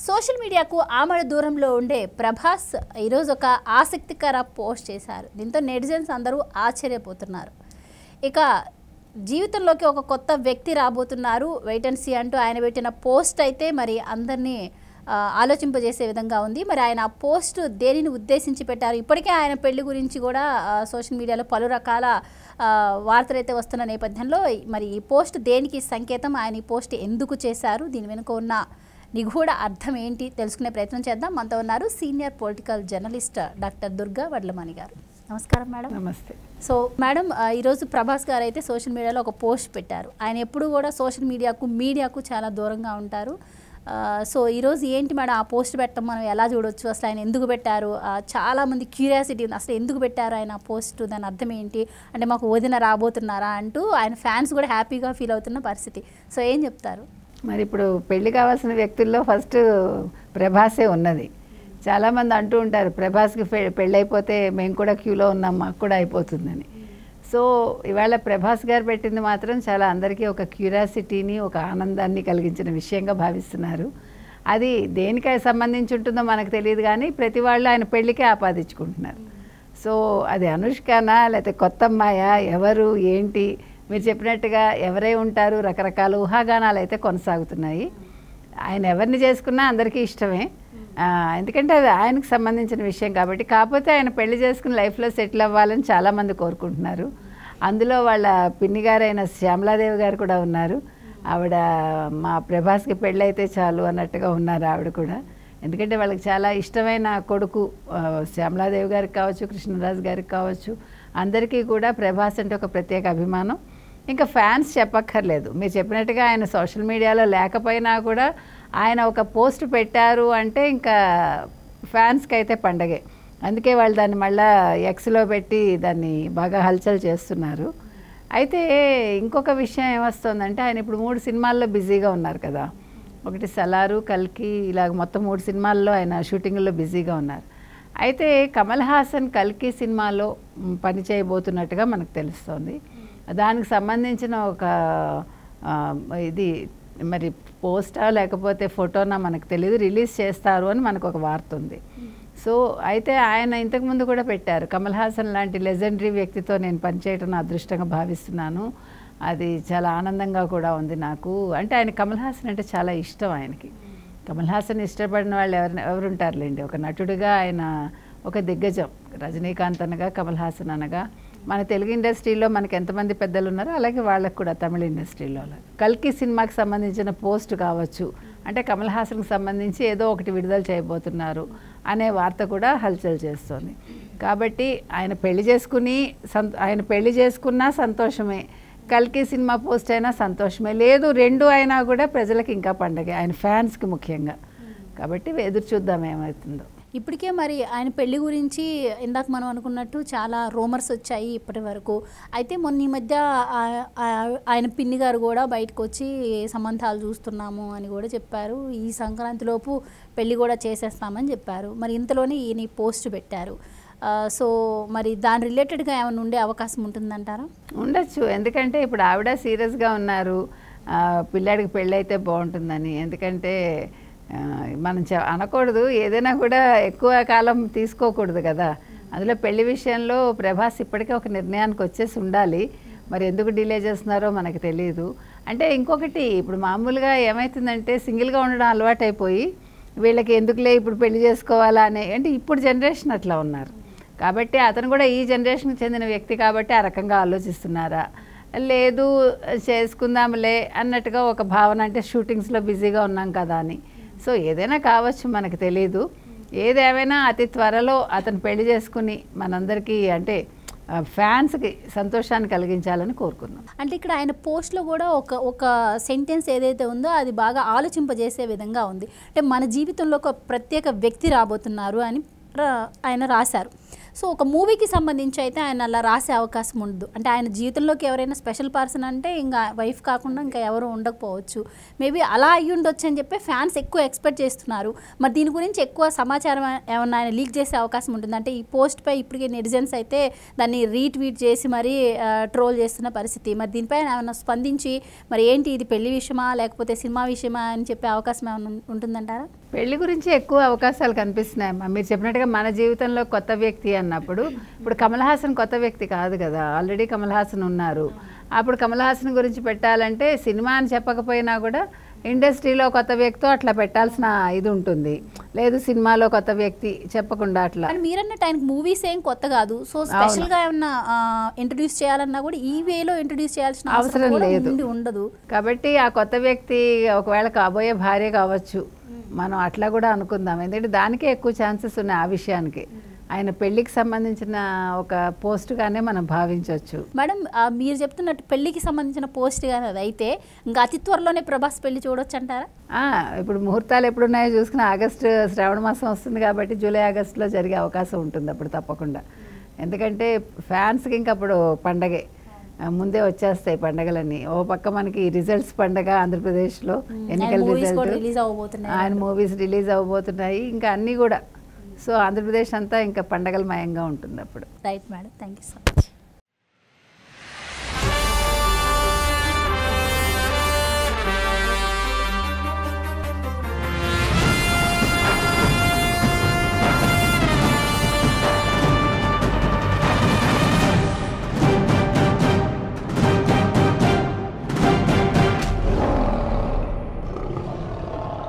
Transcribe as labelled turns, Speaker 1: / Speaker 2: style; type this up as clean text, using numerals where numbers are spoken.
Speaker 1: Social మీడియాకు ఆమడ దూరంలో ఉండే ప్రభాస్ ఈరోజు ఒక ఆసక్తికర పోస్ట్ చేశారు. దీంతో నెటిజన్స్ అందరూ ఆశ్చర్యపోతున్నారు. ఇక జీవితంలోకి ఒక కొత్త వ్యక్తి రాబోతున్నారు, వెయిట్ అండ్ సీ అంటూ ఆయన పెట్టిన పోస్ట్ అయితే మరి అందరినీ ఆలోచింపజేసే విధంగా ఉంది. మరి ఆయన ఆ పోస్ట్ దేనిని ఉద్దేశించి పెట్టారు? ఇప్పటికే ఆయన పెళ్లి గురించి కూడా సోషల్ మీడియాలో పలు రకాల వార్తలు అయితే వస్తున్న నేపథ్యంలో మరి ఈ పోస్ట్ దేనికి సంకేతం, ఆయన ఈ పోస్ట్ ఎందుకు చేశారు, దీని వెనుక ఉన్న నిగూఢ అర్థం ఏంటి తెలుసుకునే ప్రయత్నం చేద్దాం. మనతో ఉన్నారు senior political journalist doctor Durga Vadlamani గారు. నమస్కారం మేడం.
Speaker 2: నమస్తే.
Speaker 1: సో మేడం, ఈరోజు ప్రభాస్ గారు అయితే సోషల్ మీడియాలో ఒక పోస్ట్ పెట్టారు. ఆయన ఎప్పుడు కూడా సోషల్ మీడియాకు చాలా దూరంగా ఉంటారు. సో ఈరోజు ఏంటి మేడం ఆ పోస్ట్ పెట్టడం మనం ఎలా చూడొచ్చు, అసలు ఆయన ఎందుకు పెట్టారు? చాలామంది క్యూరియాసిటీ ఉంది, అసలు ఎందుకు పెట్టారు ఆయన పోస్ట్, దాని అర్థం ఏంటి, అంటే మాకు వదిన రాబోతున్నారా అంటూ ఆయన ఫ్యాన్స్ కూడా హ్యాపీగా ఫీల్ అవుతున్న పరిస్థితి. సో ఏం చెప్తారు?
Speaker 2: మరి ఇప్పుడు పెళ్లి కావాల్సిన వ్యక్తుల్లో ఫస్ట్ ప్రభాసే ఉన్నది. చాలామంది అంటూ ఉంటారు ప్రభాస్కి పెళ్ళైపోతే మేము కూడా క్యూలో ఉన్నాం, మాకు కూడా అయిపోతుందని. సో ఇవాళ ప్రభాస్ గారు పెట్టింది మాత్రం చాలా అందరికీ ఒక క్యూరియాసిటీని, ఒక ఆనందాన్ని కలిగించిన విషయంగా భావిస్తున్నారు. అది దేనికి సంబంధించి ఉంటుందో మనకు తెలియదు, కానీ ప్రతి వాళ్ళు ఆయన పెళ్ళికే ఆపాదించుకుంటున్నారు. సో అది అనుష్కనా లేకపోతే కొత్త అమ్మాయా, ఎవరు ఏంటి, మీరు చెప్పినట్టుగా ఎవరై ఉంటారు, రకరకాల ఊహాగానాలు అయితే కొనసాగుతున్నాయి. ఆయన ఎవరిని చేసుకున్నా అందరికీ ఇష్టమే, ఎందుకంటే అది ఆయనకు సంబంధించిన విషయం కాబట్టి. కాకపోతే ఆయన పెళ్లి చేసుకుని లైఫ్లో సెటిల్ అవ్వాలని చాలామంది కోరుకుంటున్నారు. అందులో వాళ్ళ పిన్ని గారైన శ్యామలాదేవి గారు కూడా ఉన్నారు. ఆవిడ మా ప్రభాస్కి పెళ్ళైతే చాలు అన్నట్టుగా ఉన్నారు ఆవిడ కూడా. ఎందుకంటే వాళ్ళకి చాలా ఇష్టమైన కొడుకు శ్యామలాదేవి గారికి కావచ్చు, కృష్ణరాజు గారికి కావచ్చు, అందరికీ కూడా ప్రభాస్ అంటే ఒక ప్రత్యేక అభిమానం. ఇంకా ఫ్యాన్స్ చెప్పక్కర్లేదు. మీరు చెప్పినట్టుగా ఆయన సోషల్ మీడియాలో లేకపోయినా కూడా ఆయన ఒక పోస్ట్ పెట్టారు అంటే ఇంకా ఫ్యాన్స్కి అయితే పండగే. అందుకే వాళ్ళు దాన్ని మళ్ళీ ఎక్స్లో పెట్టి దాన్ని బాగా హల్చల్ చేస్తున్నారు. అయితే ఇంకొక విషయం ఏమొస్తుందంటే ఆయన ఇప్పుడు 3 సినిమాల్లో బిజీగా ఉన్నారు కదా. ఒకటి సలారు, కల్కి, ఇలాగ మొత్తం 3 సినిమాల్లో ఆయన షూటింగ్లో బిజీగా ఉన్నారు. అయితే కమల్ హాసన్ కల్కి సినిమాలో పని చేయబోతున్నట్టుగా మనకు తెలుస్తోంది. దానికి సంబంధించిన ఒక ఇది మరి పోస్టా లేకపోతే ఫోటోనా మనకు తెలియదు, రిలీజ్ చేస్తారు అని మనకు ఒక వార్త ఉంది. సో అయితే ఆయన ఇంతకుముందు కూడా పెట్టారు, కమల్ హాసన్ లాంటి లెజెండరీ వ్యక్తితో నేను పనిచేయటం నా అదృష్టంగా భావిస్తున్నాను, అది చాలా ఆనందంగా కూడా ఉంది నాకు. అంటే ఆయన కమల్ హాసన్ అంటే చాలా ఇష్టం ఆయనకి. కమల్ హాసన్ ఇష్టపడిన వాళ్ళు ఎవరుంటారులేండి. ఒక నటుడిగా ఆయన ఒక దిగ్గజం. రజనీకాంత్ అనగా, కమల్ హాసన్ అనగా, మన తెలుగు ఇండస్ట్రీలో మనకి ఎంతమంది పెద్దలు ఉన్నారో అలాగే వాళ్ళకు కూడా తమిళ ఇండస్ట్రీలో. కల్కి సినిమాకి సంబంధించిన పోస్ట్ కావచ్చు, అంటే కమల్ హాసన్కి సంబంధించి ఏదో ఒకటి విడుదల చేయబోతున్నారు అనే వార్త కూడా హల్చల్ చేస్తుంది. కాబట్టి ఆయన పెళ్లి చేసుకున్నా సంతోషమే, కల్కి సినిమా పోస్ట్ అయినా సంతోషమే, లేదు రెండు అయినా కూడా ప్రజలకు ఇంకా పండగే, ఆయన ఫ్యాన్స్కి ముఖ్యంగా. కాబట్టి ఎదురు చూద్దాం ఏమవుతుందో.
Speaker 1: ఇప్పటికే మరి ఆయన పెళ్లి గురించి ఇందాక మనం అనుకున్నట్టు చాలా రూమర్స్ వచ్చాయి ఇప్పటి వరకు. అయితే మొన్న ఈ మధ్య ఆయన పిన్ని గారు కూడా బయటకు వచ్చి సంబంధాలు చూస్తున్నాము అని కూడా చెప్పారు. ఈ సంక్రాంతిలోపు పెళ్లి కూడా చేసేస్తామని చెప్పారు. మరి ఇంతలోనే ఈయన పోస్ట్ పెట్టారు. సో మరి దాని రిలేటెడ్గా ఏమైనా ఉండే అవకాశం ఉంటుందంటారా?
Speaker 2: ఉండొచ్చు, ఎందుకంటే ఇప్పుడు ఆవిడ సీరియస్గా ఉన్నారు, పిల్లాడికి పెళ్ళి అయితే బాగుంటుందని. ఎందుకంటే మనం అనకూడదు, ఏదైనా కూడా ఎక్కువ కాలం తీసుకోకూడదు కదా. అందులో పెళ్లి విషయంలో ప్రభాస్ ఇప్పటికే ఒక నిర్ణయానికి వచ్చేసి ఉండాలి. మరి ఎందుకు డిలే చేస్తున్నారో మనకు తెలియదు. అంటే ఇంకొకటి, ఇప్పుడు మామూలుగా ఏమవుతుందంటే సింగిల్గా ఉండడం అలవాటైపోయి వీళ్ళకి ఎందుకులే ఇప్పుడు పెళ్లి చేసుకోవాలా అనే, అంటే ఇప్పుడు జనరేషన్ అట్లా ఉన్నారు కాబట్టి అతను కూడా ఈ జనరేషన్కి చెందిన వ్యక్తి కాబట్టి ఆ రకంగా ఆలోచిస్తున్నారా, లేదు చేసుకుందాంలే అన్నట్టుగా ఒక భావన, అంటే షూటింగ్స్లో బిజీగా ఉన్నాం కదా అని. సో ఏదైనా కావచ్చు, మనకు తెలీదు. ఏదేమైనా అతి త్వరలో అతను పెళ్లి చేసుకుని మనందరికీ, అంటే ఫ్యాన్స్కి సంతోషాన్ని కలిగించాలని కోరుకున్నాం.
Speaker 1: అంటే ఇక్కడ ఆయన పోస్ట్లో కూడా ఒక సెంటెన్స్ ఏదైతే ఉందో అది బాగా ఆలోచింపజేసే విధంగా ఉంది. అంటే మన జీవితంలో ఒక ప్రత్యేక వ్యక్తి రాబోతున్నారు అని ఆయన రాశారు. సో ఒక మూవీకి సంబంధించి అయితే ఆయన అలా రాసే అవకాశం ఉండదు. అంటే ఆయన జీవితంలోకి ఎవరైనా స్పెషల్ పర్సన్ అంటే ఇంకా వైఫ్ కాకుండా ఇంకా ఎవరు ఉండకపోవచ్చు. మేబీ అలా అయ్యి ఉండొచ్చు అని చెప్పి ఫ్యాన్స్ ఎక్కువ ఎక్స్పెక్ట్ చేస్తున్నారు. మరి దీని గురించి ఎక్కువ సమాచారం ఏమన్నా ఆయన లీక్ చేసే అవకాశం ఉంటుంది? అంటే ఈ పోస్ట్పై ఇప్పటికే నెటిజన్స్ అయితే దాన్ని రీట్వీట్ చేసి మరీ ట్రోల్ చేస్తున్న పరిస్థితి. మరి దీనిపై ఏమైనా స్పందించి మరి ఏంటి ఇది పెళ్లి విషయమా లేకపోతే సినిమా విషయమా అని చెప్పే అవకాశం ఏమైనా ఉంటుందంటారా?
Speaker 2: పెళ్లి గురించి ఎక్కువ అవకాశాలు కనిపిస్తున్నాయమ్మా. మీరు చెప్పినట్టుగా మన జీవితంలో కొత్త వ్యక్తి అన్నప్పుడు ఇప్పుడు కమల్ హాసన్ కొత్త వ్యక్తి కాదు కదా, ఆల్రెడీ కమల్ హాసన్ ఉన్నారు. అప్పుడు కమల్ హాసన్ గురించి పెట్టాలంటే సినిమా అని చెప్పకపోయినా కూడా ఇండస్ట్రీలో కొత్త వ్యక్తితో అట్లా పెట్టాల్సిన ఇది ఉంటుంది. లేదు సినిమాలో కొత్త వ్యక్తి చెప్పకుండా అట్లా.
Speaker 1: అని మీరన్నట్టు ఆయనకు మూవీస్ ఏం కొత్త కాదు. సో స్పెషల్గా ఏమన్నా ఇంట్రడ్యూస్ చేయాలన్నా కూడా ఈ వేలో ఇంట్రడ్యూస్ చేయాల్సిన
Speaker 2: అవసరం లేదు,
Speaker 1: ఉండదు.
Speaker 2: కాబట్టి ఆ కొత్త వ్యక్తి ఒకవేళ కాబోయే భార్య కావచ్చు, మనం అట్లా కూడా అనుకుందాం. ఎందుకంటే దానికే ఎక్కువ ఛాన్సెస్ ఉన్నాయి ఆ విషయానికి. ఆయన పెళ్లికి సంబంధించిన ఒక పోస్ట్గానే మనం భావించవచ్చు.
Speaker 1: మేడం మీరు చెప్తున్నట్టు పెళ్లికి సంబంధించిన పోస్ట్ కానీ అది అయితే ఇంకా అతి త్వరలోనే ప్రభాస్ పెళ్లి చూడొచ్చు అంటారా?
Speaker 2: ఇప్పుడు ముహూర్తాలు ఎప్పుడున్నాయో చూసుకుని ఆగస్టు శ్రావణ మాసం వస్తుంది కాబట్టి జూలై ఆగస్టులో జరిగే అవకాశం ఉంటుంది అప్పుడు తప్పకుండా. ఎందుకంటే ఫ్యాన్స్కి ఇంక అప్పుడు పండగే, ముందే వచ్చేస్తాయి పండగలన్నీ. ఓ పక్క మనకి రిజల్ట్స్ పండగ ఆంధ్రప్రదేశ్లో, ఎన్నికల రిజల్ట్, ఆయన మూవీస్ రిలీజ్ అవ్వబోతున్నాయి, ఇంకా అన్నీ కూడా. సో ఆంధ్రప్రదేశ్ అంతా ఇంకా పండగలమయంగా ఉంటుంది అప్పుడు.
Speaker 1: Right madam, thank you so much.